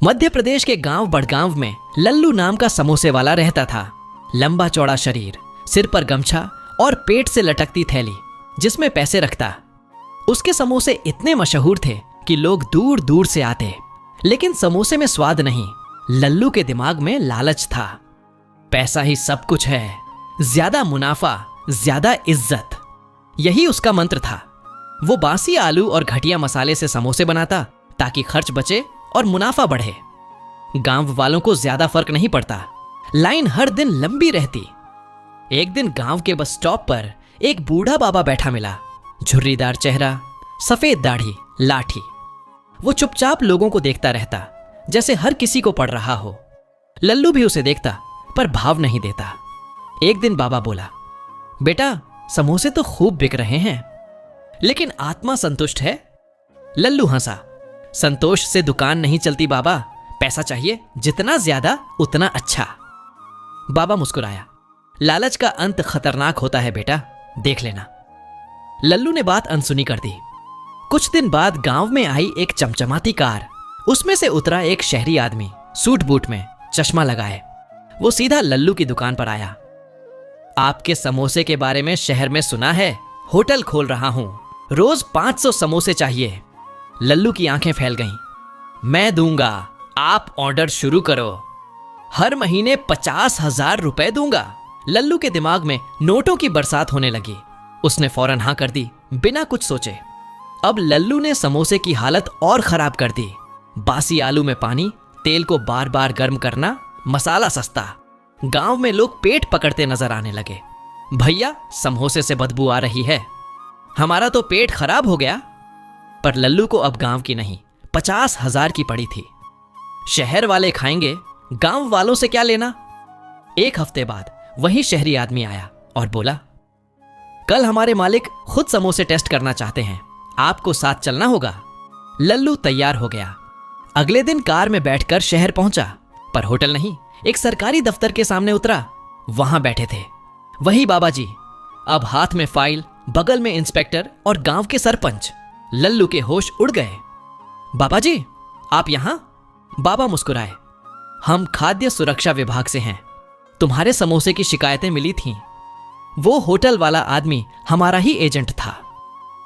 मध्य प्रदेश के गांव बड़गांव में लल्लू नाम का समोसे वाला रहता था। लंबा चौड़ा शरीर, सिर पर गमछा और पेट से लटकती थैली जिसमें पैसे रखता। उसके समोसे इतने मशहूर थे कि लोग दूर दूर से आते। लेकिन समोसे में स्वाद नहीं, लल्लू के दिमाग में लालच था। पैसा ही सब कुछ है, ज्यादा मुनाफा, ज्यादा इज्जत, यही उसका मंत्र था। वो बासी आलू और घटिया मसाले से समोसे बनाता ताकि खर्च बचे और मुनाफा बढ़े। गांव वालों को ज्यादा फर्क नहीं पड़ता, लाइन हर दिन लंबी रहती। एक दिन गांव के बस स्टॉप पर एक बूढ़ा बाबा बैठा मिला। झुर्रीदार चेहरा, सफेद दाढ़ी, लाठी। वो चुपचाप लोगों को देखता रहता, जैसे हर किसी को पड़ रहा हो। लल्लू भी उसे देखता पर भाव नहीं देता। एक दिन बाबा बोला, बेटा समोसे तो खूब बिक रहे हैं, लेकिन आत्मा संतुष्ट है? लल्लू हंसा, संतोष से दुकान नहीं चलती बाबा, पैसा चाहिए, जितना ज्यादा उतना अच्छा। बाबा मुस्कुराया, लालच का अंत खतरनाक होता है बेटा, देख लेना। लल्लू ने बात अनसुनी कर दी। कुछ दिन बाद गांव में आई एक चमचमाती कार। उसमें से उतरा एक शहरी आदमी, सूट बूट में, चश्मा लगाए। वो सीधा लल्लू की दुकान पर आया। आपके समोसे के बारे में शहर में सुना है, होटल खोल रहा हूं, रोज 500 समोसे चाहिए। लल्लू की आंखें फैल गईं। मैं दूंगा, आप ऑर्डर शुरू करो, हर महीने 50,000 रुपए दूंगा। लल्लू के दिमाग में नोटों की बरसात होने लगी। उसने फौरन हां कर दी, बिना कुछ सोचे। अब लल्लू ने समोसे की हालत और खराब कर दी। बासी आलू में पानी, तेल को बार बार गर्म करना, मसाला सस्ता। गांव में लोग पेट पकड़ते नजर आने लगे। भैया समोसे से बदबू आ रही है, हमारा तो पेट खराब हो गया। पर लल्लू को अब गांव की नहीं, 50,000 की पड़ी थी। शहर वाले खाएंगे, गांव वालों से क्या लेना। एक हफ्ते बाद वही शहरी आदमी आया और बोला, कल हमारे मालिक खुद समोसे टेस्ट करना चाहते हैं, आपको साथ चलना होगा। लल्लू तैयार हो गया। अगले दिन कार में बैठकर शहर पहुंचा, पर होटल नहीं, एक सरकारी दफ्तर के सामने उतरा। वहां बैठे थे वही बाबा जी, अब हाथ में फाइल, बगल में इंस्पेक्टर और गांव के सरपंच। लल्लू के होश उड़ गए। बाबा जी आप यहां? बाबा मुस्कुराए, हम खाद्य सुरक्षा विभाग से हैं, तुम्हारे समोसे की शिकायतें मिली थीं। वो होटल वाला आदमी हमारा ही एजेंट था।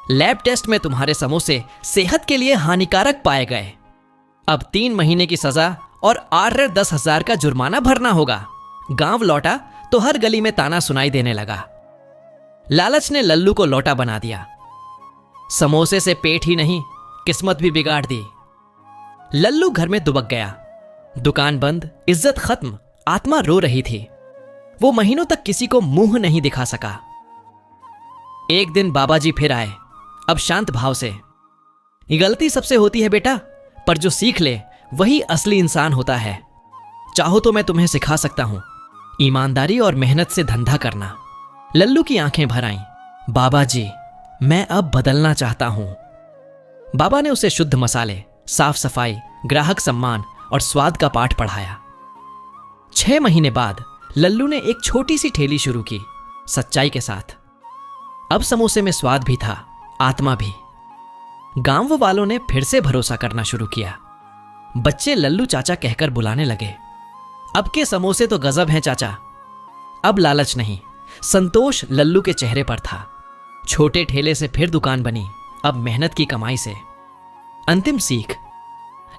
लैब टेस्ट में तुम्हारे समोसे सेहत के लिए हानिकारक पाए गए। अब 3 महीने की सजा और 8-10,000 का जुर्माना भरना होगा। गांव लौटा तो हर गली में ताना सुनाई देने लगा। लालच ने लल्लू को लौटा बना दिया। समोसे से पेट ही नहीं, किस्मत भी बिगाड़ दी। लल्लू घर में दुबक गया। दुकान बंद, इज्जत खत्म, आत्मा रो रही थी। वो महीनों तक किसी को मुंह नहीं दिखा सका। एक दिन बाबा जी फिर आए, अब शांत भाव से। गलती सबसे होती है बेटा, पर जो सीख ले वही असली इंसान होता है। चाहो तो मैं तुम्हें सिखा सकता हूं, ईमानदारी और मेहनत से धंधा करना। लल्लू की आंखें भर आईं। बाबा जी मैं अब बदलना चाहता हूं। बाबा ने उसे शुद्ध मसाले, साफ सफाई, ग्राहक सम्मान और स्वाद का पाठ पढ़ाया। 6 महीने बाद लल्लू ने एक छोटी सी ठेली शुरू की, सच्चाई के साथ। अब समोसे में स्वाद भी था, आत्मा भी। गांव वालों ने फिर से भरोसा करना शुरू किया। बच्चे लल्लू चाचा कहकर बुलाने लगे। अब के समोसे तो गजब हैं चाचा। अब लालच नहीं, संतोष लल्लू के चेहरे पर था। छोटे ठेले से फिर दुकान बनी, अब मेहनत की कमाई से। अंतिम सीख,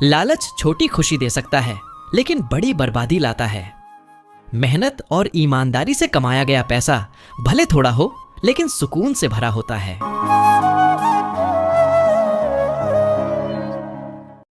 लालच छोटी खुशी दे सकता है, लेकिन बड़ी बर्बादी लाता है। मेहनत और ईमानदारी से कमाया गया पैसा भले थोड़ा हो, लेकिन सुकून से भरा होता है।